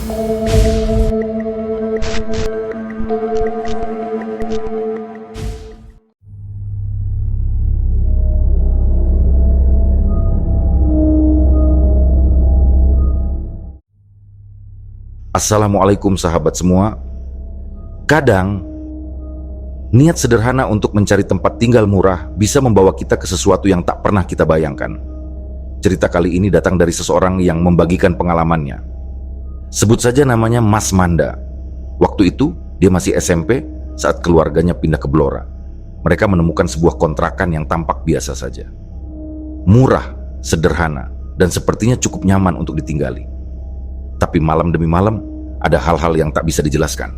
Assalamualaikum sahabat semua. Kadang niat sederhana untuk mencari tempat tinggal murah bisa membawa kita ke sesuatu yang tak pernah kita bayangkan. Cerita kali ini datang dari seseorang yang membagikan pengalamannya. Sebut saja namanya Mas Manda. Waktu itu dia masih SMP saat keluarganya pindah ke Blora. Mereka menemukan sebuah kontrakan yang tampak biasa saja. Murah, sederhana, dan sepertinya cukup nyaman untuk ditinggali. Tapi malam demi malam, ada hal-hal yang tak bisa dijelaskan.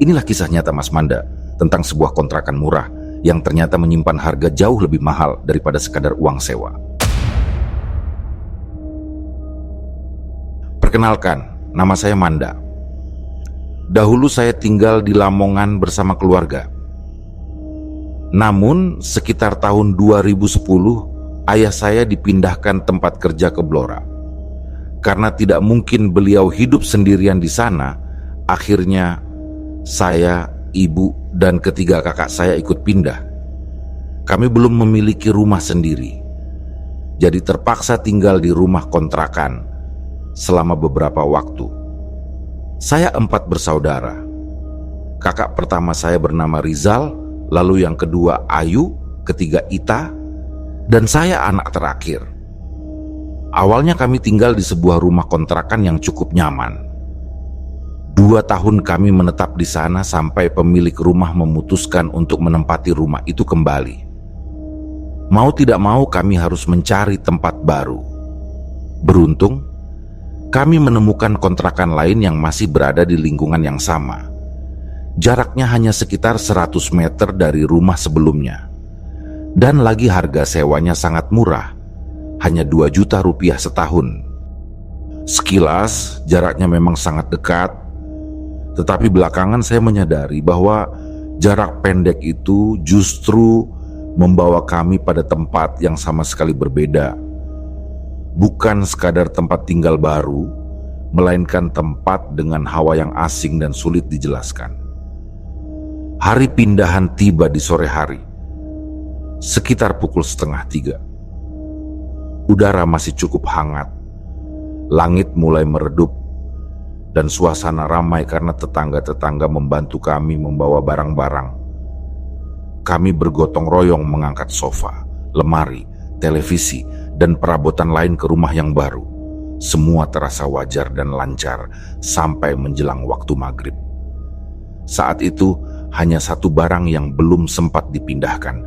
Inilah kisah nyata Mas Manda tentang sebuah kontrakan murah yang ternyata menyimpan harga jauh lebih mahal daripada sekadar uang sewa. Perkenalkan, nama saya Manda. Dahulu saya tinggal di Lamongan bersama keluarga. Namun, sekitar tahun 2010, ayah saya dipindahkan tempat kerja ke Blora. Karena tidak mungkin beliau hidup sendirian di sana, akhirnya saya, ibu, dan ketiga kakak saya ikut pindah. Kami belum memiliki rumah sendiri, jadi terpaksa tinggal di rumah kontrakan selama beberapa waktu. Saya 4 bersaudara. Kakak pertama saya bernama Rizal, lalu yang kedua Ayu, ketiga Ita, dan saya anak terakhir. Awalnya kami tinggal di sebuah rumah kontrakan yang cukup nyaman. 2 tahun kami menetap di sana sampai pemilik rumah memutuskan untuk menempati rumah itu kembali. Mau tidak mau kami harus mencari tempat baru. Beruntung, kami menemukan kontrakan lain yang masih berada di lingkungan yang sama. Jaraknya hanya sekitar 100 meter dari rumah sebelumnya. Dan lagi harga sewanya sangat murah. Hanya 2 juta rupiah setahun. Sekilas jaraknya memang sangat dekat, tetapi belakangan saya menyadari bahwa jarak pendek itu justru membawa kami pada tempat yang sama sekali berbeda. Bukan sekadar tempat tinggal baru, melainkan tempat dengan hawa yang asing dan sulit dijelaskan. Hari pindahan tiba di sore hari, sekitar pukul 2:30. Udara masih cukup hangat, langit mulai meredup, dan suasana ramai karena tetangga-tetangga membantu kami membawa barang-barang. Kami bergotong royong mengangkat sofa, lemari, televisi, dan perabotan lain ke rumah yang baru. Semua terasa wajar dan lancar sampai menjelang waktu maghrib. Saat itu hanya satu barang yang belum sempat dipindahkan,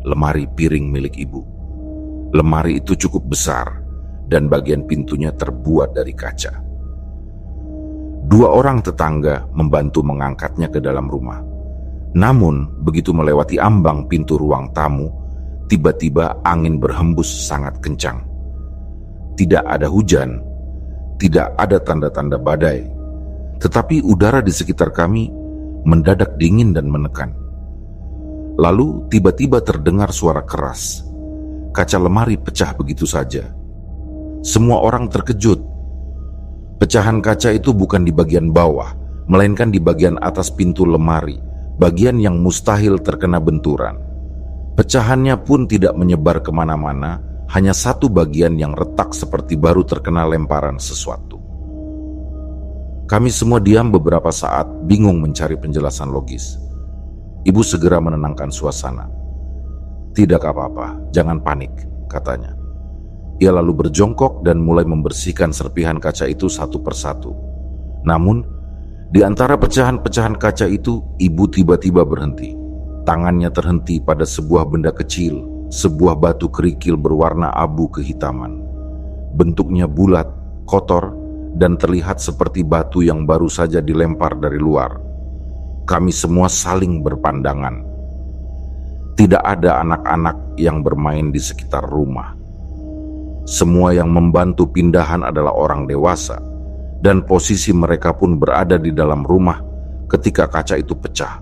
lemari piring milik ibu. Lemari itu cukup besar dan bagian pintunya terbuat dari kaca. 2 orang tetangga membantu mengangkatnya ke dalam rumah. Namun, begitu melewati ambang pintu ruang tamu, tiba-tiba angin berhembus sangat kencang. Tidak ada hujan, tidak ada tanda-tanda badai, tetapi udara di sekitar kami mendadak dingin dan menekan. Lalu tiba-tiba terdengar suara keras. Kaca lemari pecah begitu saja. Semua orang terkejut. Pecahan kaca itu bukan di bagian bawah, melainkan di bagian atas pintu lemari, bagian yang mustahil terkena benturan. Pecahannya pun tidak menyebar kemana-mana, hanya satu bagian yang retak seperti baru terkena lemparan sesuatu. Kami semua diam beberapa saat, bingung mencari penjelasan logis. Ibu segera menenangkan suasana. "Tidak apa-apa, jangan panik," katanya. Ia lalu berjongkok dan mulai membersihkan serpihan kaca itu satu persatu. Namun, di antara pecahan-pecahan kaca itu, ibu tiba-tiba berhenti. Tangannya terhenti pada sebuah benda kecil, sebuah batu kerikil berwarna abu kehitaman. Bentuknya bulat, kotor, dan terlihat seperti batu yang baru saja dilempar dari luar. Kami semua saling berpandangan. Tidak ada anak-anak yang bermain di sekitar rumah. Semua yang membantu pindahan adalah orang dewasa, dan posisi mereka pun berada di dalam rumah ketika kaca itu pecah.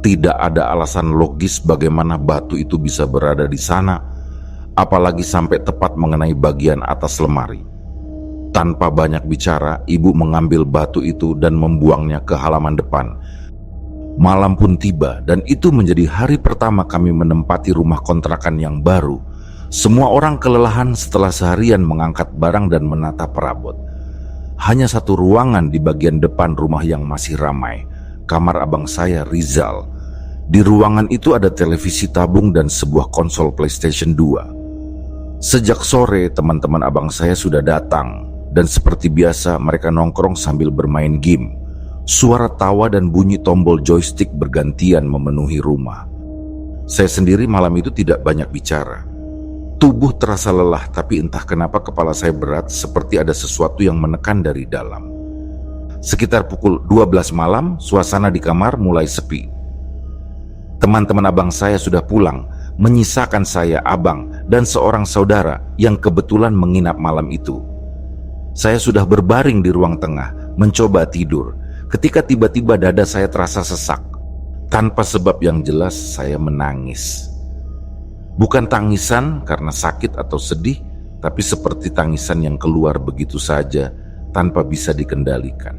Tidak ada alasan logis bagaimana batu itu bisa berada di sana, apalagi sampai tepat mengenai bagian atas lemari. Tanpa banyak bicara, ibu mengambil batu itu dan membuangnya ke halaman depan. Malam pun tiba dan itu menjadi hari pertama kami menempati rumah kontrakan yang baru. Semua orang kelelahan setelah seharian mengangkat barang dan menata perabot. Hanya satu ruangan di bagian depan rumah yang masih ramai, kamar abang saya, Rizal. Di ruangan itu ada televisi tabung dan sebuah konsol PlayStation 2. Sejak sore teman-teman abang saya sudah datang dan seperti biasa mereka nongkrong sambil bermain game. Suara tawa dan bunyi tombol joystick bergantian memenuhi rumah. Saya sendiri malam itu tidak banyak bicara. Tubuh terasa lelah, tapi entah kenapa kepala saya berat seperti ada sesuatu yang menekan dari dalam. Sekitar pukul 12 malam, suasana di kamar mulai sepi. Teman-teman abang saya sudah pulang, menyisakan saya, abang, dan seorang saudara yang kebetulan menginap malam itu. Saya sudah berbaring di ruang tengah, mencoba tidur, ketika tiba-tiba dada saya terasa sesak. Tanpa sebab yang jelas, saya menangis. Bukan tangisan karena sakit atau sedih, tapi seperti tangisan yang keluar begitu saja tanpa bisa dikendalikan.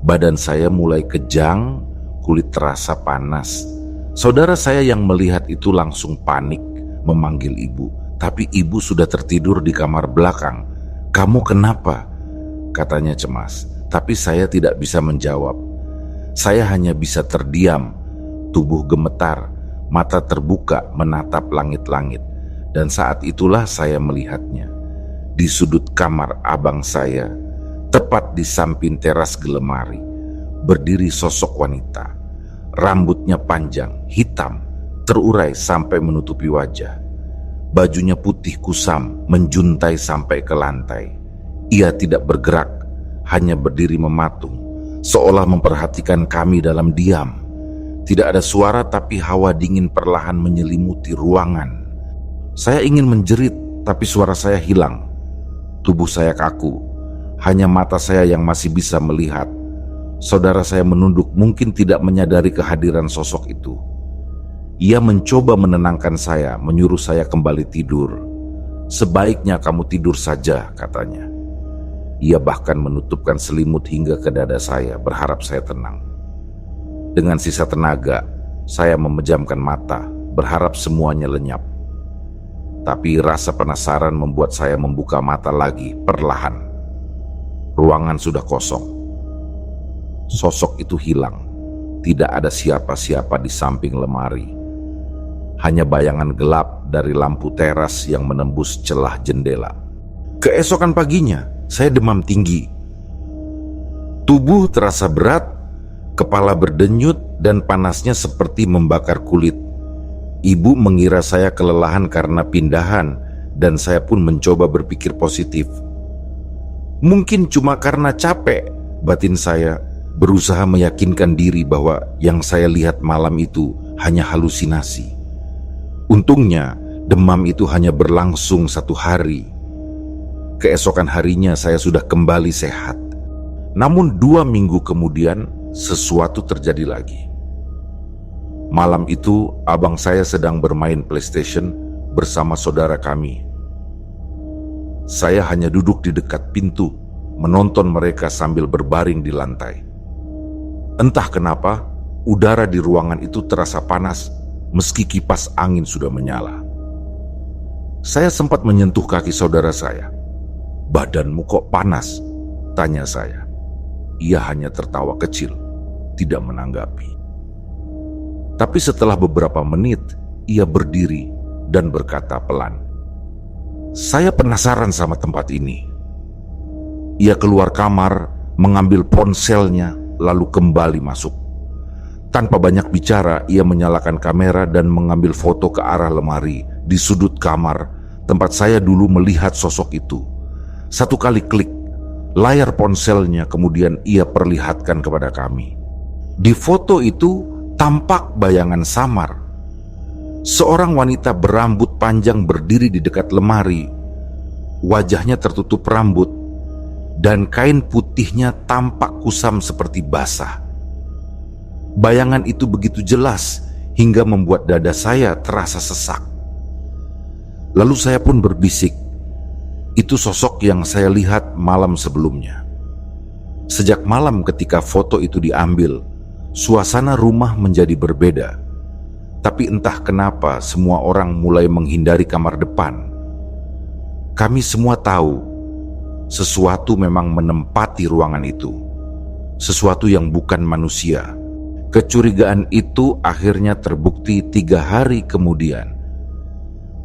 Badan saya mulai kejang, kulit terasa panas. Saudara saya yang melihat itu langsung panik, memanggil ibu. Tapi ibu sudah tertidur di kamar belakang. "Kamu kenapa?" katanya cemas. Tapi saya tidak bisa menjawab. Saya hanya bisa terdiam, tubuh gemetar. Mata terbuka menatap langit-langit, dan saat itulah saya melihatnya. Di sudut kamar abang saya, tepat di samping teras gelemari, berdiri sosok wanita. Rambutnya panjang, hitam, terurai sampai menutupi wajah. Bajunya putih kusam, menjuntai sampai ke lantai. Ia tidak bergerak, hanya berdiri mematung, seolah memperhatikan kami dalam diam. Tidak ada suara, tapi hawa dingin perlahan menyelimuti ruangan. Saya ingin menjerit, tapi suara saya hilang. Tubuh saya kaku, hanya mata saya yang masih bisa melihat. Saudara saya menunduk, mungkin tidak menyadari kehadiran sosok itu. Ia mencoba menenangkan saya, menyuruh saya kembali tidur. "Sebaiknya kamu tidur saja," katanya. Ia bahkan menutupkan selimut hingga ke dada saya, berharap saya tenang. Dengan sisa tenaga, saya memejamkan mata, berharap semuanya lenyap. Tapi rasa penasaran membuat saya membuka mata lagi perlahan. Ruangan sudah kosong. Sosok itu hilang. Tidak ada siapa-siapa di samping lemari. Hanya bayangan gelap dari lampu teras yang menembus celah jendela. Keesokan paginya, saya demam tinggi. Tubuh terasa berat, kepala berdenyut, dan panasnya seperti membakar kulit. Ibu mengira saya kelelahan karena pindahan, dan saya pun mencoba berpikir positif. Mungkin cuma karena capek, batin saya berusaha meyakinkan diri bahwa yang saya lihat malam itu hanya halusinasi. Untungnya, demam itu hanya berlangsung 1 hari. Keesokan harinya saya sudah kembali sehat. Namun 2 minggu kemudian, sesuatu terjadi lagi. Malam itu, abang saya sedang bermain PlayStation bersama saudara kami. Saya hanya duduk di dekat pintu, menonton mereka sambil berbaring di lantai. Entah kenapa, udara di ruangan itu terasa panas meski kipas angin sudah menyala. Saya sempat menyentuh kaki saudara saya. "Badanmu kok panas?" tanya saya. Ia hanya tertawa kecil, tidak menanggapi. Tapi setelah beberapa menit, ia berdiri dan berkata pelan, "Saya penasaran sama tempat ini." Ia keluar kamar, mengambil ponselnya, lalu kembali masuk. Tanpa banyak bicara, ia menyalakan kamera dan mengambil foto ke arah lemari di sudut kamar tempat saya dulu melihat sosok itu. 1 kali klik, layar ponselnya kemudian ia perlihatkan kepada kami. Di foto itu tampak bayangan samar. Seorang wanita berambut panjang berdiri di dekat lemari. Wajahnya tertutup rambut, dan kain putihnya tampak kusam seperti basah. Bayangan itu begitu jelas hingga membuat dada saya terasa sesak. Lalu saya pun berbisik, Itu sosok yang saya lihat malam sebelumnya. Sejak malam ketika foto itu diambil, suasana rumah menjadi berbeda. Tapi entah kenapa semua orang mulai menghindari kamar depan. Kami semua tahu sesuatu memang menempati ruangan itu. Sesuatu yang bukan manusia. Kecurigaan itu akhirnya terbukti 3 hari kemudian.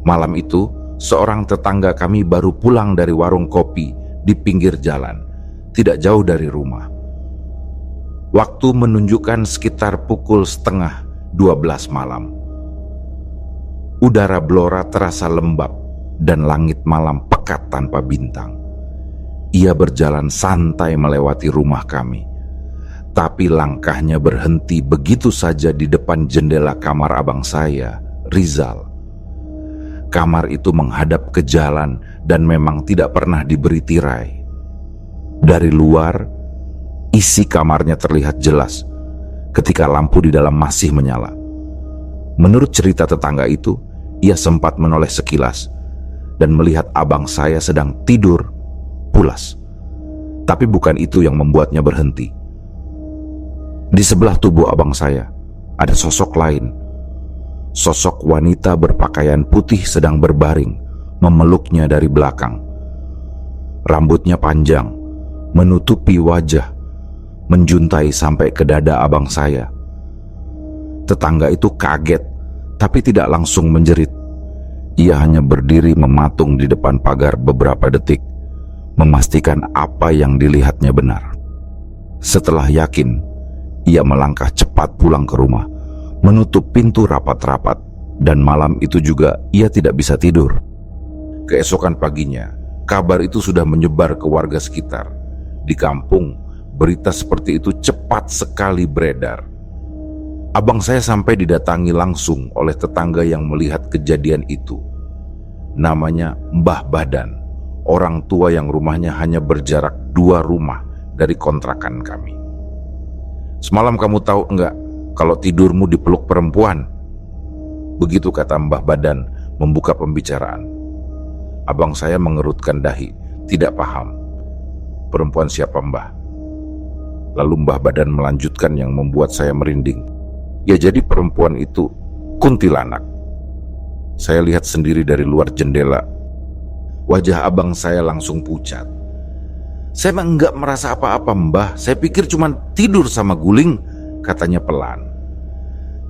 Malam itu, seorang tetangga kami baru pulang dari warung kopi di pinggir jalan, tidak jauh dari rumah. Waktu menunjukkan sekitar pukul 11:30 malam. Udara Blora terasa lembab dan langit malam pekat tanpa bintang. Ia berjalan santai melewati rumah kami. Tapi langkahnya berhenti begitu saja di depan jendela kamar abang saya, Rizal. Kamar itu menghadap ke jalan dan memang tidak pernah diberi tirai. Dari luar, isi kamarnya terlihat jelas ketika lampu di dalam masih menyala. Menurut cerita tetangga itu, ia sempat menoleh sekilas dan melihat abang saya sedang tidur pulas. Tapi bukan itu yang membuatnya berhenti. Di sebelah tubuh abang saya ada sosok lain. Sosok wanita berpakaian putih sedang berbaring, memeluknya dari belakang. Rambutnya panjang, menutupi wajah, menjuntai sampai ke dada abang saya. Tetangga itu kaget, tapi tidak langsung menjerit. Ia hanya berdiri mematung di depan pagar beberapa detik, memastikan apa yang dilihatnya benar. Setelah yakin, ia melangkah cepat pulang ke rumah, menutup pintu rapat-rapat, dan malam itu juga ia tidak bisa tidur. Keesokan paginya, kabar itu sudah menyebar ke warga sekitar. Di kampung, berita seperti itu cepat sekali beredar. Abang saya sampai didatangi langsung oleh tetangga yang melihat kejadian itu. Namanya Mbah Badan, orang tua yang rumahnya hanya berjarak 2 rumah dari kontrakan kami. "Semalam kamu tahu enggak kalau tidurmu dipeluk perempuan?" Begitu kata Mbah Badan membuka pembicaraan. Abang saya mengerutkan dahi, tidak paham. "Perempuan siapa, Mbah?" Lalu Mbah Badan melanjutkan yang membuat saya merinding. "Ya jadi perempuan itu kuntilanak. Saya lihat sendiri dari luar jendela." Wajah abang saya langsung pucat. "Saya emang enggak merasa apa-apa, Mbah. Saya pikir cuma tidur sama guling," katanya pelan.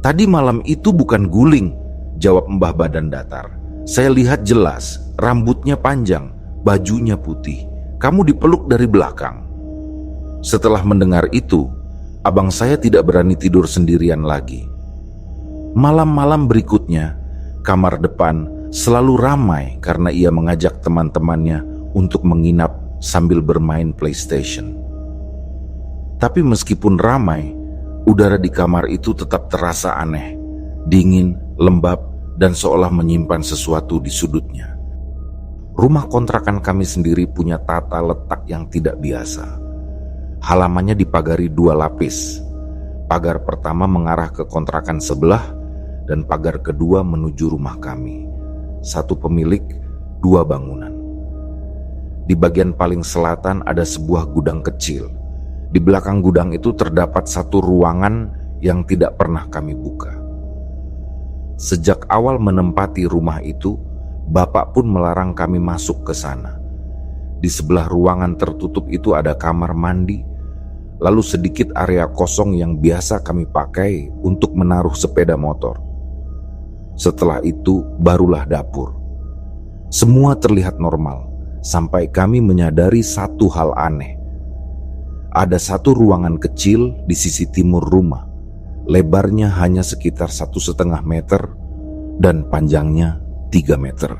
"Tadi malam itu bukan guling," jawab Mbah Badan datar. "Saya lihat jelas, rambutnya panjang, bajunya putih. Kamu dipeluk dari belakang." Setelah mendengar itu, abang saya tidak berani tidur sendirian lagi. Malam-malam berikutnya, kamar depan selalu ramai karena ia mengajak teman-temannya untuk menginap sambil bermain PlayStation. Tapi meskipun ramai, udara di kamar itu tetap terasa aneh, dingin, lembab, dan seolah menyimpan sesuatu di sudutnya. Rumah kontrakan kami sendiri punya tata letak yang tidak biasa. Halamannya dipagari 2 lapis. Pagar pertama mengarah ke kontrakan sebelah, dan pagar kedua menuju rumah kami. 1 pemilik, 2 bangunan. Di bagian paling selatan ada sebuah gudang kecil. Di belakang gudang itu terdapat 1 ruangan yang tidak pernah kami buka. Sejak awal menempati rumah itu, Bapak pun melarang kami masuk ke sana. Di sebelah ruangan tertutup itu ada kamar mandi, lalu sedikit area kosong yang biasa kami pakai untuk menaruh sepeda motor. Setelah itu barulah dapur. Semua terlihat normal, sampai kami menyadari satu hal aneh. Ada 1 ruangan kecil di sisi timur rumah. Lebarnya hanya sekitar 1,5 meter dan panjangnya 3 meter.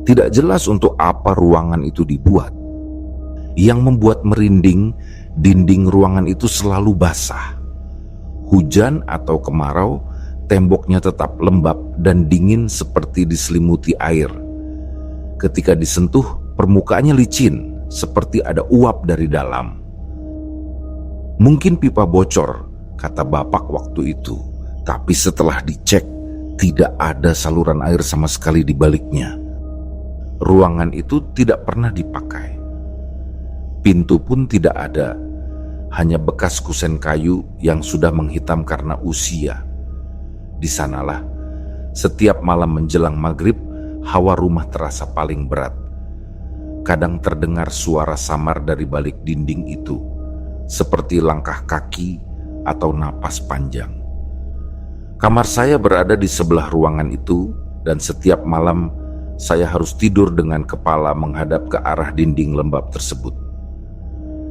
Tidak jelas untuk apa ruangan itu dibuat. Yang membuat merinding, dinding ruangan itu selalu basah. Hujan atau kemarau, temboknya tetap lembab dan dingin seperti diselimuti air. Ketika disentuh, permukaannya licin, seperti ada uap dari dalam. "Mungkin pipa bocor," kata Bapak waktu itu. Tapi setelah dicek, tidak ada saluran air sama sekali di baliknya. ruangan itu tidak pernah dipakai. Pintu pun tidak ada, hanya bekas kusen kayu yang sudah menghitam karena usia. Di sanalah, setiap malam menjelang maghrib, hawa rumah terasa paling berat. Kadang terdengar suara samar dari balik dinding itu, seperti langkah kaki atau napas panjang. Kamar saya berada di sebelah ruangan itu, dan setiap malam saya harus tidur dengan kepala menghadap ke arah dinding lembab tersebut.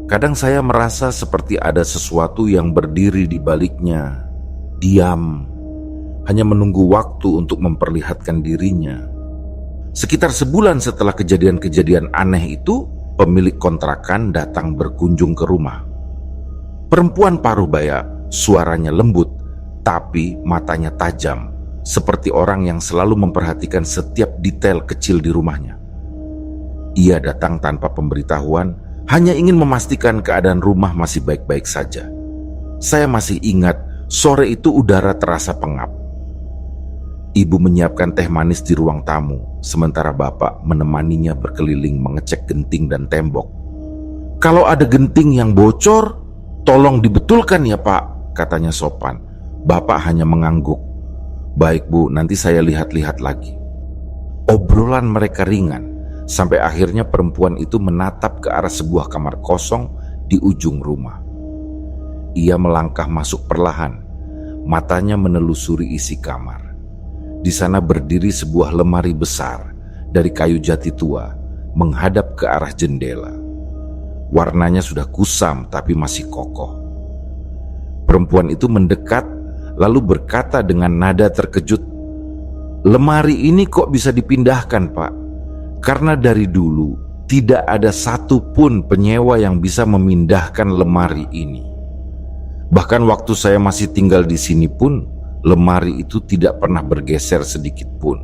Kadang saya merasa seperti ada sesuatu yang berdiri di baliknya, diam, hanya menunggu waktu untuk memperlihatkan dirinya. Sekitar sebulan setelah kejadian-kejadian aneh itu, pemilik kontrakan datang berkunjung ke rumah. Perempuan paruh baya, suaranya lembut, tapi matanya tajam, seperti orang yang selalu memperhatikan setiap detail kecil di rumahnya. Ia datang tanpa pemberitahuan, hanya ingin memastikan keadaan rumah masih baik-baik saja. Saya masih ingat, sore itu udara terasa pengap. Ibu menyiapkan teh manis di ruang tamu, sementara bapak menemaninya berkeliling mengecek genting dan tembok. "Kalau ada genting yang bocor, tolong dibetulkan ya Pak," katanya sopan. Bapak hanya mengangguk. "Baik Bu, nanti saya lihat-lihat lagi." Obrolan mereka ringan, sampai akhirnya perempuan itu menatap ke arah sebuah kamar kosong di ujung rumah. Ia melangkah masuk perlahan, matanya menelusuri isi kamar. Di sana berdiri sebuah lemari besar dari kayu jati tua menghadap ke arah jendela. Warnanya sudah kusam tapi masih kokoh. Perempuan itu mendekat lalu berkata dengan nada terkejut, "Lemari ini kok bisa dipindahkan, Pak? Karena dari dulu tidak ada satupun penyewa yang bisa memindahkan lemari ini. Bahkan waktu saya masih tinggal di sini pun, lemari itu tidak pernah bergeser sedikit pun."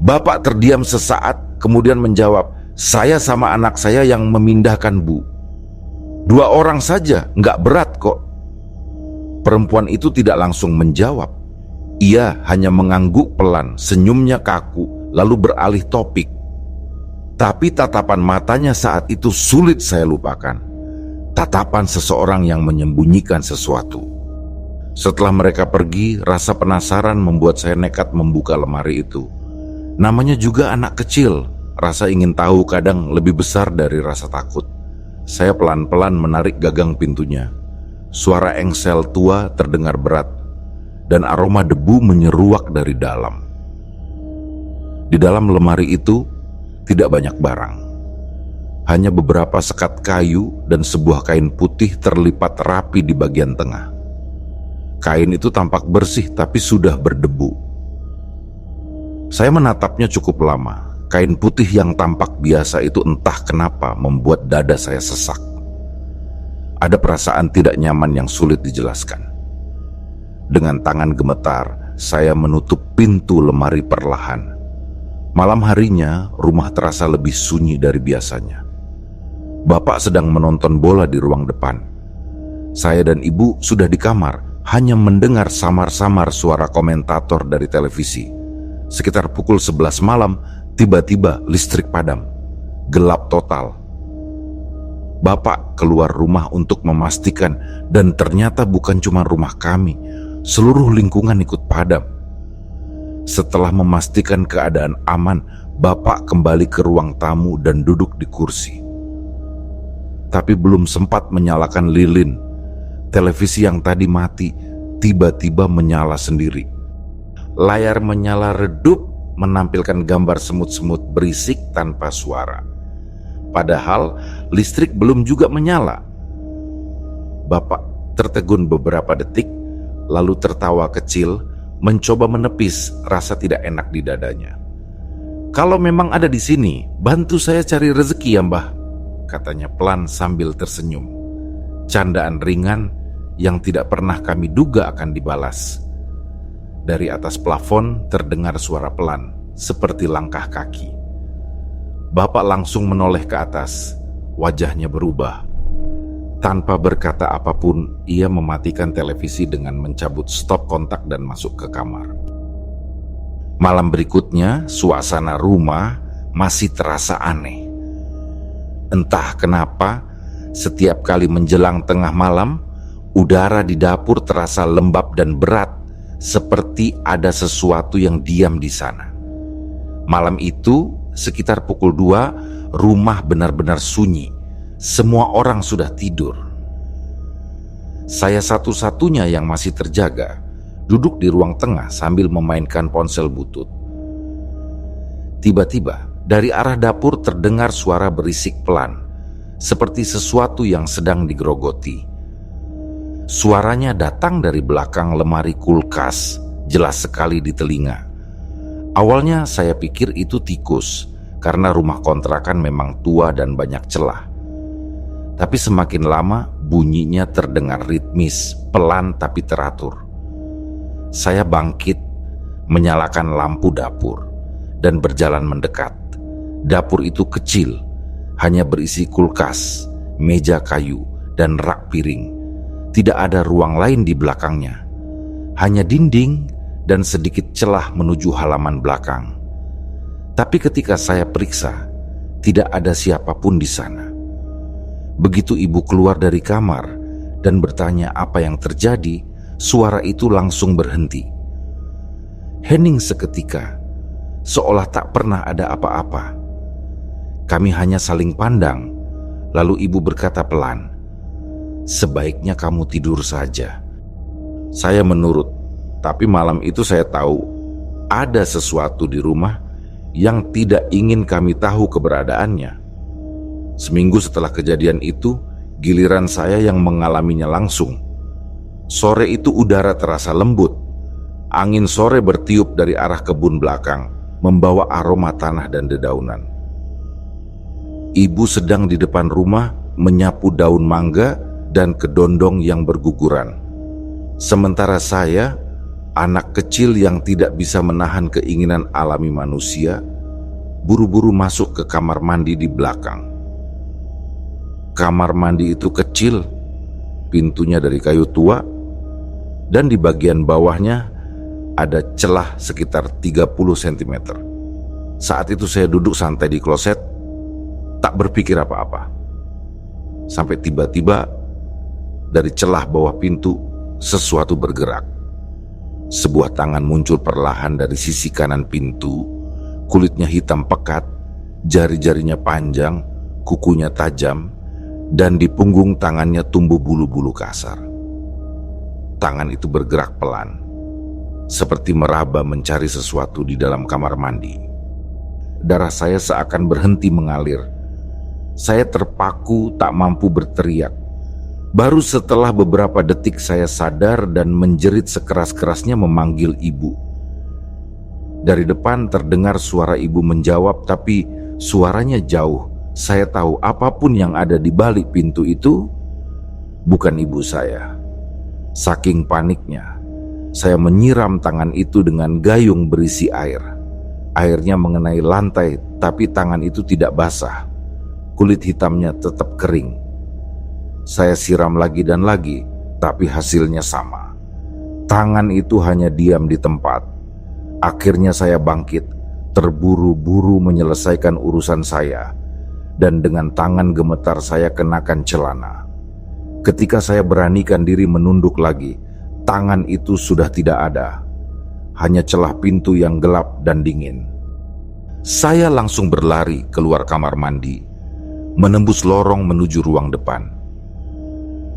Bapak terdiam sesaat, kemudian menjawab, "Saya sama anak saya yang memindahkan Bu. 2 orang saja, nggak berat kok." Perempuan itu tidak langsung menjawab. Ia hanya mengangguk pelan, senyumnya kaku, lalu beralih topik. Tapi tatapan matanya saat itu sulit saya lupakan. Tatapan seseorang yang menyembunyikan sesuatu. Setelah mereka pergi, rasa penasaran membuat saya nekat membuka lemari itu. Namanya juga anak kecil, rasa ingin tahu kadang lebih besar dari rasa takut. Saya pelan-pelan menarik gagang pintunya. Suara engsel tua terdengar berat, dan aroma debu menyeruak dari dalam. Di dalam lemari itu tidak banyak barang. Hanya beberapa sekat kayu dan sebuah kain putih terlipat rapi di bagian tengah. Kain itu tampak bersih tapi sudah berdebu. Saya menatapnya cukup lama. Kain putih yang tampak biasa itu entah kenapa membuat dada saya sesak. Ada perasaan tidak nyaman yang sulit dijelaskan. Dengan tangan gemetar, saya menutup pintu lemari perlahan. Malam harinya, rumah terasa lebih sunyi dari biasanya. Bapak sedang menonton bola di ruang depan. Saya dan ibu sudah di kamar, hanya mendengar samar-samar suara komentator dari televisi. Sekitar pukul 11 malam, tiba-tiba listrik padam. Gelap total. Bapak keluar rumah untuk memastikan, dan ternyata bukan cuma rumah kami, seluruh lingkungan ikut padam. Setelah memastikan keadaan aman, Bapak kembali ke ruang tamu dan duduk di kursi. Tapi belum sempat menyalakan lilin, televisi yang tadi mati tiba-tiba menyala sendiri. Layar menyala redup, menampilkan gambar semut-semut berisik tanpa suara. Padahal listrik belum juga menyala. Bapak tertegun beberapa detik, lalu tertawa kecil, mencoba menepis rasa tidak enak di dadanya. "Kalau memang ada di sini, bantu saya cari rezeki ya Mbah," katanya pelan sambil tersenyum. Candaan ringan yang tidak pernah kami duga akan dibalas. Dari atas plafon terdengar suara pelan, seperti langkah kaki. Bapak langsung menoleh ke atas, wajahnya berubah. Tanpa berkata apapun, ia mematikan televisi dengan mencabut stop kontak dan masuk ke kamar. Malam berikutnya, suasana rumah masih terasa aneh. Entah kenapa, setiap kali menjelang tengah malam, udara di dapur terasa lembab dan berat, seperti ada sesuatu yang diam di sana. Malam itu, sekitar pukul 2, rumah benar-benar sunyi. Semua orang sudah tidur. Saya satu-satunya yang masih terjaga, duduk di ruang tengah sambil memainkan ponsel butut. Tiba-tiba, dari arah dapur terdengar suara berisik pelan, seperti sesuatu yang sedang digerogoti. Suaranya datang dari belakang lemari kulkas, jelas sekali di telinga. Awalnya saya pikir itu tikus, karena rumah kontrakan memang tua dan banyak celah. Tapi semakin lama bunyinya terdengar ritmis, pelan tapi teratur. Saya bangkit, menyalakan lampu dapur, dan berjalan mendekat. Dapur itu kecil, hanya berisi kulkas, meja kayu, dan rak piring. Tidak ada ruang lain di belakangnya. Hanya dinding dan sedikit celah menuju halaman belakang. Tapi ketika saya periksa, tidak ada siapapun di sana. Begitu ibu keluar dari kamar dan bertanya apa yang terjadi, suara itu langsung berhenti. Hening seketika, seolah tak pernah ada apa-apa. Kami hanya saling pandang, lalu ibu berkata pelan, "Sebaiknya kamu tidur saja." Saya menurut, tapi malam itu saya tahu ada sesuatu di rumah yang tidak ingin kami tahu keberadaannya. Seminggu setelah kejadian itu, giliran saya yang mengalaminya langsung. Sore itu udara terasa lembut. Angin sore bertiup dari arah kebun belakang, membawa aroma tanah dan dedaunan. Ibu sedang di depan rumah menyapu daun mangga dan kedondong yang berguguran. Sementara saya, anak kecil yang tidak bisa menahan keinginan alami manusia, buru-buru masuk ke kamar mandi di belakang. Kamar mandi itu kecil, pintunya dari kayu tua, dan di bagian bawahnya ada celah sekitar 30 cm. Saat itu saya duduk santai di kloset, tak berpikir apa-apa. Sampai tiba-tiba dari celah bawah pintu sesuatu bergerak. Sebuah tangan muncul perlahan dari sisi kanan pintu. Kulitnya hitam pekat, jari-jarinya panjang, kukunya tajam, dan di punggung tangannya tumbuh bulu-bulu kasar. Tangan itu bergerak pelan, seperti meraba mencari sesuatu di dalam kamar mandi. Darah saya seakan berhenti mengalir. Saya terpaku, tak mampu berteriak. Baru setelah beberapa detik saya sadar dan menjerit sekeras-kerasnya memanggil ibu. Dari depan terdengar suara ibu menjawab, tapi suaranya jauh. Saya tahu apapun yang ada di balik pintu itu bukan ibu saya. Saking paniknya, saya menyiram tangan itu dengan gayung berisi air. Airnya mengenai lantai, tapi tangan itu tidak basah. Kulit hitamnya tetap kering. Saya siram lagi dan lagi, tapi hasilnya sama. Tangan itu hanya diam di tempat. Akhirnya saya bangkit, terburu-buru menyelesaikan urusan saya, dan dengan tangan gemetar saya kenakan celana. Ketika saya beranikan diri menunduk lagi, tangan itu sudah tidak ada. Hanya celah pintu yang gelap dan dingin. Saya langsung berlari keluar kamar mandi, menembus lorong menuju ruang depan.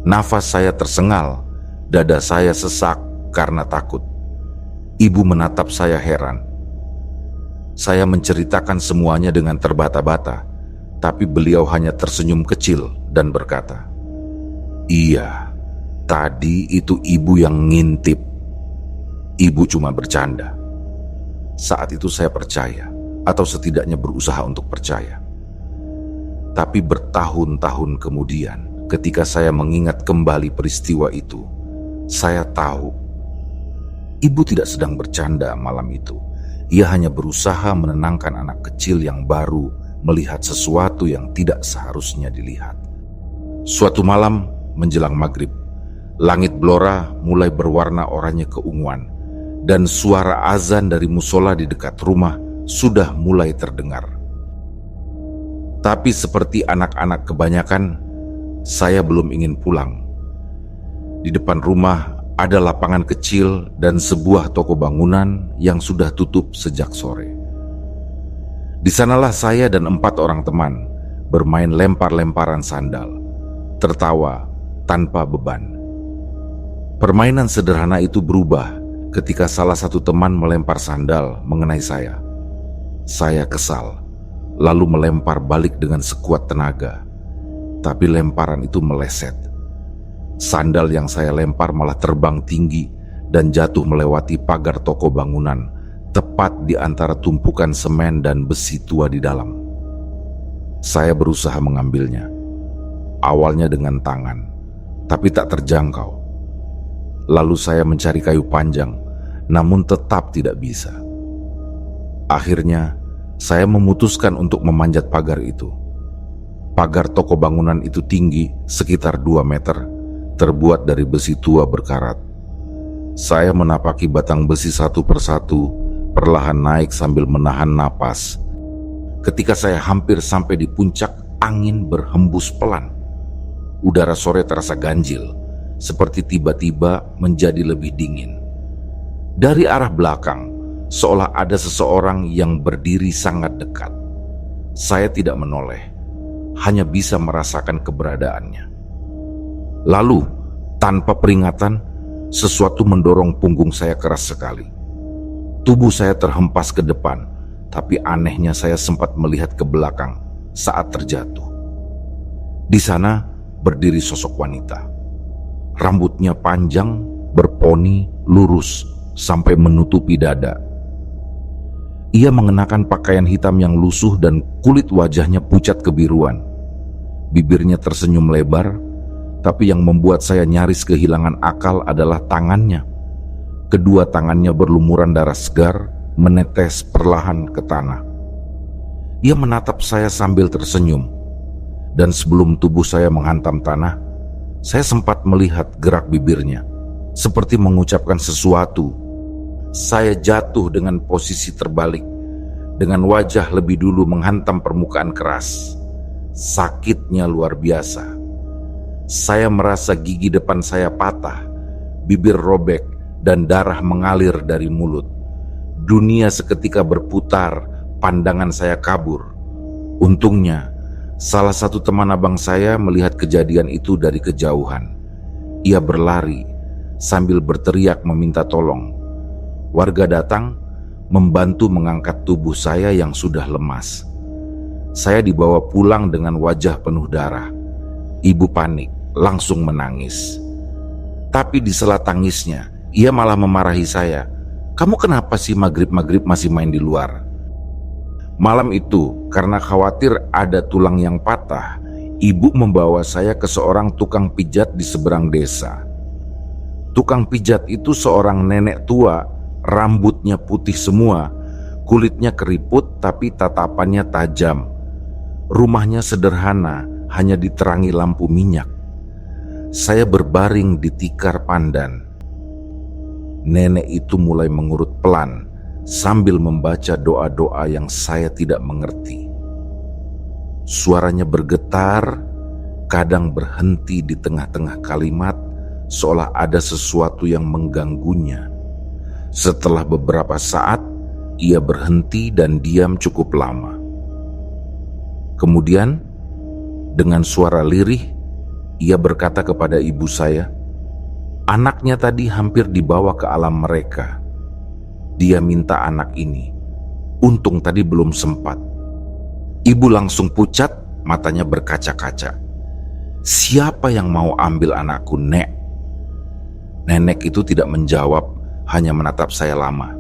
Nafas saya tersengal, dada saya sesak karena takut. Ibu menatap saya heran. Saya menceritakan semuanya dengan terbata-bata, tapi beliau hanya tersenyum kecil dan berkata, "Iya, tadi itu ibu yang ngintip. Ibu cuma bercanda." Saat itu saya percaya, atau setidaknya berusaha untuk percaya. Tapi bertahun-tahun kemudian, ketika saya mengingat kembali peristiwa itu, saya tahu ibu tidak sedang bercanda malam itu. Ia hanya berusaha menenangkan anak kecil yang baru melihat sesuatu yang tidak seharusnya dilihat. Suatu malam menjelang maghrib, langit Blora mulai berwarna oranye keunguan, dan suara azan dari musola di dekat rumah sudah mulai terdengar. Tapi seperti anak-anak kebanyakan, saya belum ingin pulang. Di depan rumah ada lapangan kecil dan sebuah toko bangunan yang sudah tutup sejak sore. Di sanalah saya dan 4 orang teman bermain lempar-lemparan sandal, tertawa tanpa beban. Permainan sederhana itu berubah ketika salah satu teman melempar sandal mengenai saya. Saya kesal, lalu melempar balik dengan sekuat tenaga. Tapi lemparan itu meleset. Sandal yang saya lempar malah terbang tinggi dan jatuh melewati pagar toko bangunan, tepat di antara tumpukan semen dan besi tua di dalam. Saya berusaha mengambilnya. Awalnya dengan tangan, tapi tak terjangkau. Lalu saya mencari kayu panjang, namun tetap tidak bisa. Akhirnya, saya memutuskan untuk memanjat pagar itu. Pagar toko bangunan itu tinggi, sekitar 2 meter, terbuat dari besi tua berkarat. Saya menapaki batang besi satu persatu, perlahan naik sambil menahan napas. Ketika saya hampir sampai di puncak, angin berhembus pelan. Udara sore terasa ganjil, seperti tiba-tiba menjadi lebih dingin. Dari arah belakang, seolah ada seseorang yang berdiri sangat dekat. Saya tidak menoleh, hanya bisa merasakan keberadaannya. Lalu, tanpa peringatan, sesuatu mendorong punggung saya keras sekali. Tubuh saya terhempas ke depan, tapi anehnya saya sempat melihat ke belakang saat terjatuh. Di sana berdiri sosok wanita. Rambutnya panjang, berponi, lurus, sampai menutupi dada. Ia mengenakan pakaian hitam yang lusuh dan kulit wajahnya pucat kebiruan. Bibirnya tersenyum lebar, tapi yang membuat saya nyaris kehilangan akal adalah tangannya. Kedua tangannya berlumuran darah segar, menetes perlahan ke tanah. Ia menatap saya sambil tersenyum, dan sebelum tubuh saya menghantam tanah, saya sempat melihat gerak bibirnya, seperti mengucapkan sesuatu. Saya jatuh dengan posisi terbalik, dengan wajah lebih dulu menghantam permukaan keras. Sakitnya luar biasa. Saya merasa gigi depan saya patah, bibir robek, dan darah mengalir dari mulut. Dunia seketika berputar, pandangan saya kabur. Untungnya, salah satu teman abang saya melihat kejadian itu dari kejauhan. Ia berlari sambil berteriak meminta tolong. Warga datang membantu mengangkat tubuh saya yang sudah lemas. Saya dibawa pulang dengan wajah penuh darah. Ibu panik, langsung menangis. Tapi di sela tangisnya, ia malah memarahi saya. "Kamu kenapa sih maghrib-maghrib masih main di luar?" Malam itu, karena khawatir ada tulang yang patah, ibu membawa saya ke seorang tukang pijat di seberang desa. Tukang pijat itu seorang nenek tua, rambutnya putih semua, kulitnya keriput tapi tatapannya tajam. Rumahnya sederhana, hanya diterangi lampu minyak. Saya berbaring di tikar pandan. Nenek itu mulai mengurut pelan, sambil membaca doa-doa yang saya tidak mengerti. Suaranya bergetar, kadang berhenti di tengah-tengah kalimat, seolah ada sesuatu yang mengganggunya. Setelah beberapa saat, ia berhenti dan diam cukup lama. Kemudian, dengan suara lirih, ia berkata kepada ibu saya, anaknya tadi hampir dibawa ke alam mereka. Dia minta anak ini. Untung tadi belum sempat. Ibu langsung pucat, matanya berkaca-kaca. Siapa yang mau ambil anakku, Nek? Nenek itu tidak menjawab, hanya menatap saya lama.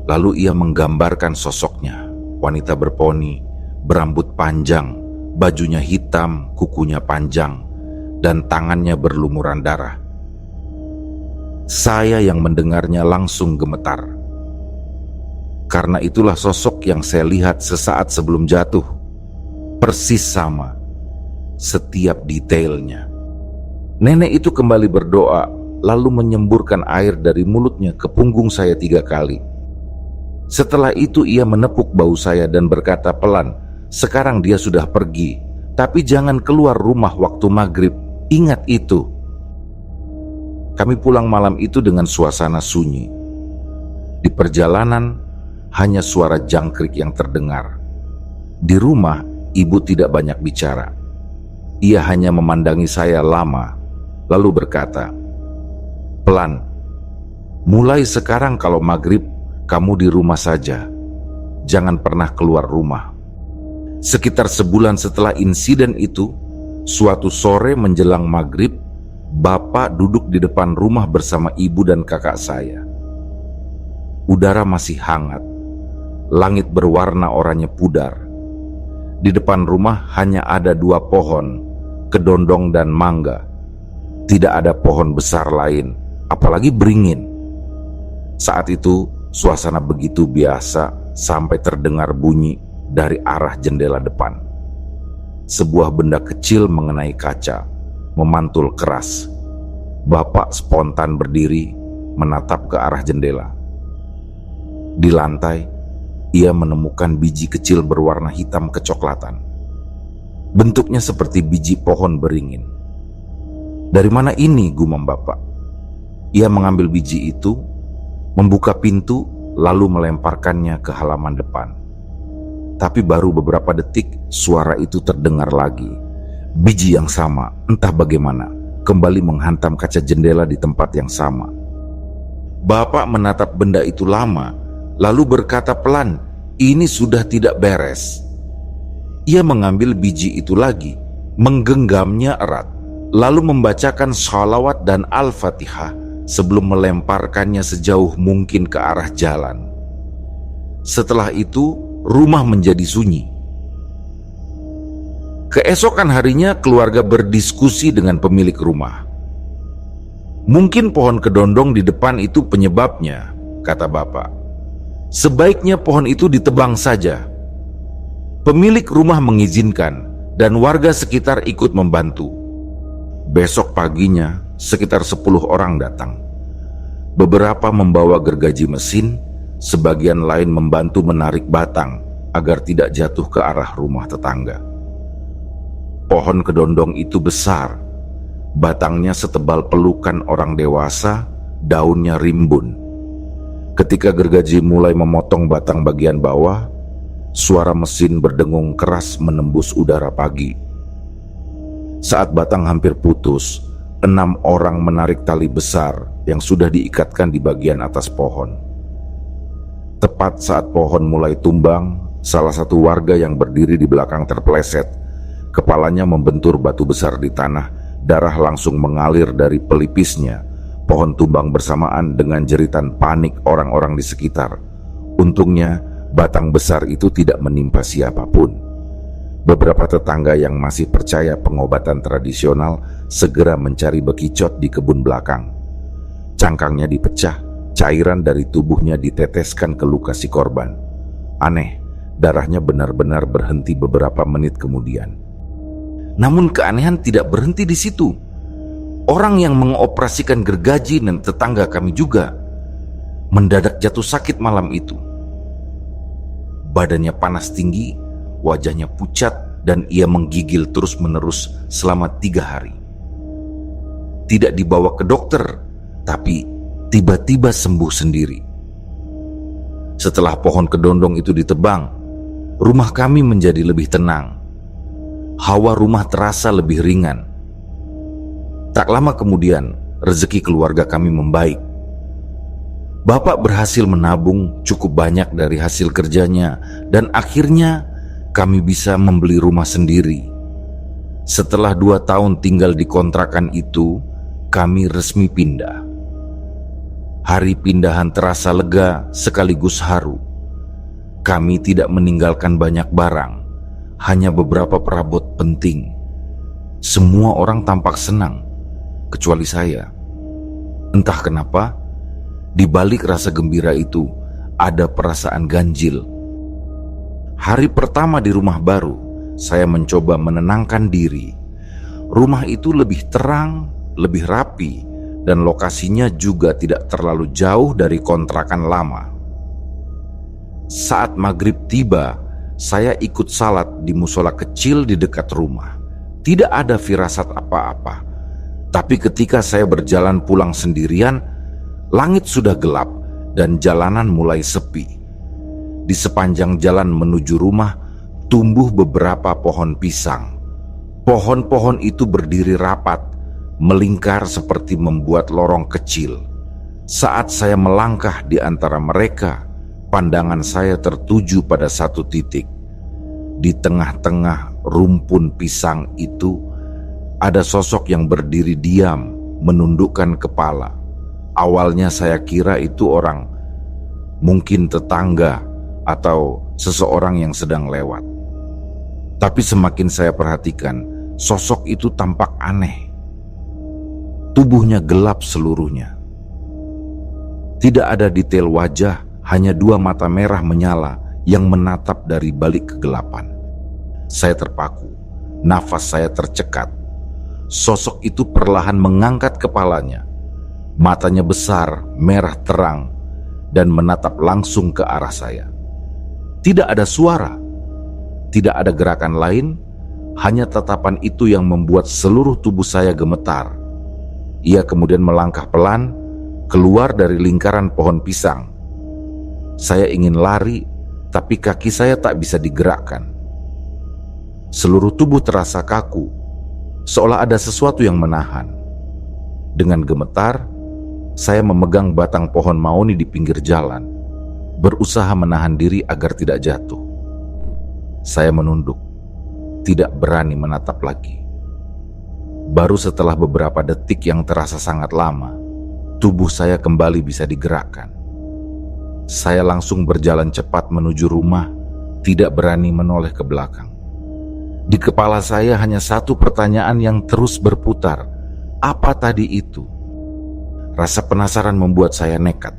Lalu ia menggambarkan sosoknya. Wanita berponi, berambut panjang, bajunya hitam, kukunya panjang, dan tangannya berlumuran darah. Saya yang mendengarnya langsung gemetar. Karena itulah sosok yang saya lihat sesaat sebelum jatuh. Persis sama, setiap detailnya. Nenek itu kembali berdoa, lalu menyemburkan air dari mulutnya ke punggung saya 3 kali. Setelah itu ia menepuk bahu saya dan berkata pelan, Sekarang dia sudah pergi, tapi jangan keluar rumah waktu maghrib. Ingat itu. Kami pulang malam itu dengan suasana sunyi. Di perjalanan, hanya suara jangkrik yang terdengar. Di rumah, ibu tidak banyak bicara. Ia hanya memandangi saya lama, lalu berkata, "Pelan, mulai sekarang kalau maghrib, kamu di rumah saja. Jangan pernah keluar rumah." Sekitar sebulan setelah insiden itu, suatu sore menjelang maghrib, Bapak duduk di depan rumah bersama ibu dan kakak saya. Udara masih hangat, langit berwarna oranye pudar. Di depan rumah hanya ada 2 pohon, kedondong dan mangga. Tidak ada pohon besar lain, apalagi beringin. Saat itu suasana begitu biasa sampai terdengar bunyi dari arah jendela depan. Sebuah benda kecil mengenai kaca, memantul keras. Bapak spontan berdiri, menatap ke arah jendela. Di lantai, ia menemukan biji kecil berwarna hitam kecoklatan. Bentuknya seperti biji pohon beringin. "Dari mana ini?" gumam Bapak. Ia mengambil biji itu, membuka pintu, lalu melemparkannya ke halaman depan. Tapi baru beberapa detik, suara itu terdengar lagi. Biji yang sama, entah bagaimana, kembali menghantam kaca jendela di tempat yang sama. Bapak menatap benda itu lama, lalu berkata pelan, "Ini sudah tidak beres." Ia mengambil biji itu lagi, menggenggamnya erat, lalu membacakan shalawat dan Al-Fatihah sebelum melemparkannya sejauh mungkin ke arah jalan. Setelah itu, rumah menjadi sunyi. Keesokan harinya, keluarga berdiskusi dengan pemilik rumah. "Mungkin pohon kedondong di depan itu penyebabnya," kata Bapak. "Sebaiknya pohon itu ditebang saja." Pemilik rumah mengizinkan dan warga sekitar ikut membantu. Besok paginya, sekitar 10 orang datang. Beberapa membawa gergaji mesin, sebagian lain membantu menarik batang agar tidak jatuh ke arah rumah tetangga. Pohon kedondong itu besar, batangnya setebal pelukan orang dewasa, daunnya rimbun. Ketika gergaji mulai memotong batang bagian bawah, suara mesin berdengung keras menembus udara pagi. Saat batang hampir putus, 6 orang menarik tali besar yang sudah diikatkan di bagian atas pohon. Tepat saat pohon mulai tumbang, salah satu warga yang berdiri di belakang terpeleset. Kepalanya membentur batu besar di tanah, darah langsung mengalir dari pelipisnya. Pohon tumbang bersamaan dengan jeritan panik orang-orang di sekitar. Untungnya, batang besar itu tidak menimpa siapapun. Beberapa tetangga yang masih percaya pengobatan tradisional segera mencari bekicot di kebun belakang. Cangkangnya dipecah, cairan dari tubuhnya diteteskan ke luka si korban. Aneh, darahnya benar-benar berhenti beberapa menit kemudian. Namun keanehan tidak berhenti di situ. Orang yang mengoperasikan gergaji dan tetangga kami juga mendadak jatuh sakit malam itu. Badannya panas tinggi, wajahnya pucat, dan ia menggigil terus-menerus selama 3 hari. Tidak dibawa ke dokter, tapi tiba-tiba sembuh sendiri. Setelah pohon kedondong itu ditebang, rumah kami menjadi lebih tenang. Hawa rumah terasa lebih ringan. Tak lama kemudian, rezeki keluarga kami membaik. Bapak berhasil menabung cukup banyak dari hasil kerjanya, dan akhirnya kami bisa membeli rumah sendiri. Setelah 2 tahun tinggal di kontrakan itu, kami resmi pindah. Hari pindahan terasa lega sekaligus haru. Kami tidak meninggalkan banyak barang, hanya beberapa perabot penting. Semua orang tampak senang, kecuali saya. Entah kenapa, di balik rasa gembira itu ada perasaan ganjil. Hari pertama di rumah baru, saya mencoba menenangkan diri. Rumah itu lebih terang, lebih rapi, dan lokasinya juga tidak terlalu jauh dari kontrakan lama. Saat maghrib tiba, saya ikut salat di musola kecil di dekat rumah. Tidak ada firasat apa-apa. Tapi ketika saya berjalan pulang sendirian, langit sudah gelap dan jalanan mulai sepi. Di sepanjang jalan menuju rumah, tumbuh beberapa pohon pisang. Pohon-pohon itu berdiri rapat, melingkar seperti membuat lorong kecil. Saat saya melangkah di antara mereka, pandangan saya tertuju pada satu titik. Di tengah-tengah rumpun pisang itu, ada sosok yang berdiri diam, menundukkan kepala. Awalnya saya kira itu orang, mungkin tetangga atau seseorang yang sedang lewat. Tapi semakin saya perhatikan, sosok itu tampak aneh. Tubuhnya gelap seluruhnya. Tidak ada detail wajah, hanya dua mata merah menyala yang menatap dari balik kegelapan. Saya terpaku, nafas saya tercekat. Sosok itu perlahan mengangkat kepalanya. Matanya besar, merah terang, dan menatap langsung ke arah saya. Tidak ada suara, tidak ada gerakan lain, hanya tatapan itu yang membuat seluruh tubuh saya gemetar. Ia kemudian melangkah pelan, keluar dari lingkaran pohon pisang. Saya ingin lari, tapi kaki saya tak bisa digerakkan. Seluruh tubuh terasa kaku, seolah ada sesuatu yang menahan. Dengan gemetar, saya memegang batang pohon mahoni di pinggir jalan, berusaha menahan diri agar tidak jatuh. Saya menunduk, tidak berani menatap lagi. Baru setelah beberapa detik yang terasa sangat lama, tubuh saya kembali bisa digerakkan. Saya langsung berjalan cepat menuju rumah, tidak berani menoleh ke belakang. Di kepala saya hanya satu pertanyaan yang terus berputar. Apa tadi itu? Rasa penasaran membuat saya nekat.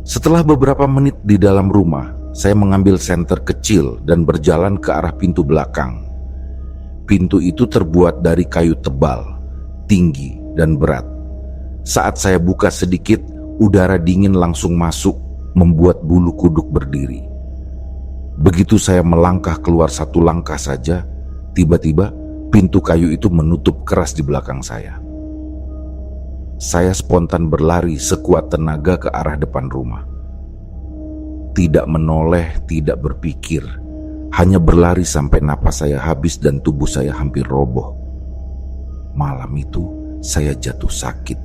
Setelah beberapa menit di dalam rumah, saya mengambil senter kecil dan berjalan ke arah pintu belakang. Pintu itu terbuat dari kayu tebal, tinggi, dan berat. Saat saya buka sedikit, udara dingin langsung masuk, membuat bulu kuduk berdiri. Begitu saya melangkah keluar satu langkah saja, tiba-tiba pintu kayu itu menutup keras di belakang saya. Saya spontan berlari sekuat tenaga ke arah depan rumah. Tidak menoleh, tidak berpikir, hanya berlari sampai napas saya habis dan tubuh saya hampir roboh. Malam itu saya jatuh sakit.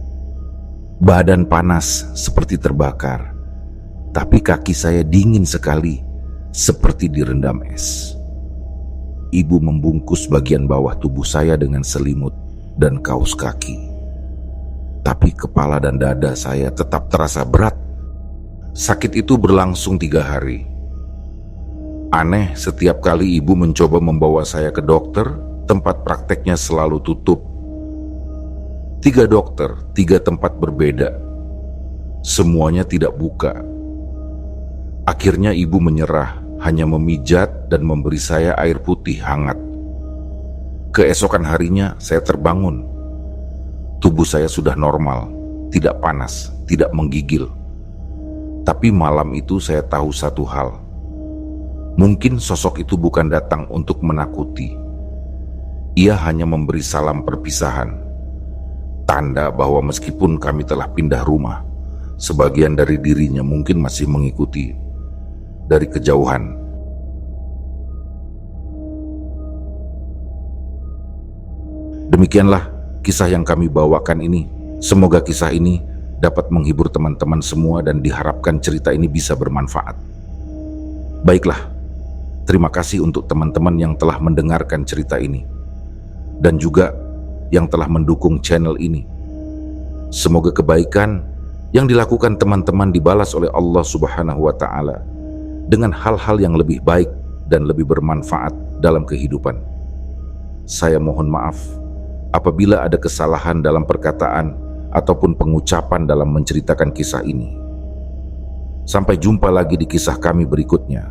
Badan panas seperti terbakar, tapi kaki saya dingin sekali, seperti direndam es. Ibu membungkus bagian bawah tubuh saya dengan selimut dan kaos kaki. Tapi kepala dan dada saya tetap terasa berat. Sakit itu berlangsung 3 hari. Aneh, setiap kali ibu mencoba membawa saya ke dokter, tempat prakteknya selalu tutup. 3 dokter, 3 tempat berbeda. Semuanya tidak buka. Akhirnya ibu menyerah, hanya memijat dan memberi saya air putih hangat. Keesokan harinya saya terbangun. Tubuh saya sudah normal, tidak panas, tidak menggigil. Tapi malam itu saya tahu satu hal. Mungkin sosok itu bukan datang untuk menakuti. Ia hanya memberi salam perpisahan. Tanda bahwa meskipun kami telah pindah rumah, sebagian dari dirinya mungkin masih mengikuti dari kejauhan. Demikianlah kisah yang kami bawakan ini. Semoga kisah ini dapat menghibur teman-teman semua dan diharapkan cerita ini bisa bermanfaat. Baiklah, terima kasih untuk teman-teman yang telah mendengarkan cerita ini dan juga yang telah mendukung channel ini. Semoga kebaikan yang dilakukan teman-teman dibalas oleh Allah Subhanahu wa Ta'ala dengan hal-hal yang lebih baik dan lebih bermanfaat dalam kehidupan. Saya mohon maaf apabila ada kesalahan dalam perkataan ataupun pengucapan dalam menceritakan kisah ini. Sampai jumpa lagi di kisah kami berikutnya.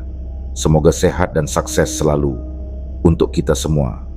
Semoga sehat dan sukses selalu untuk kita semua.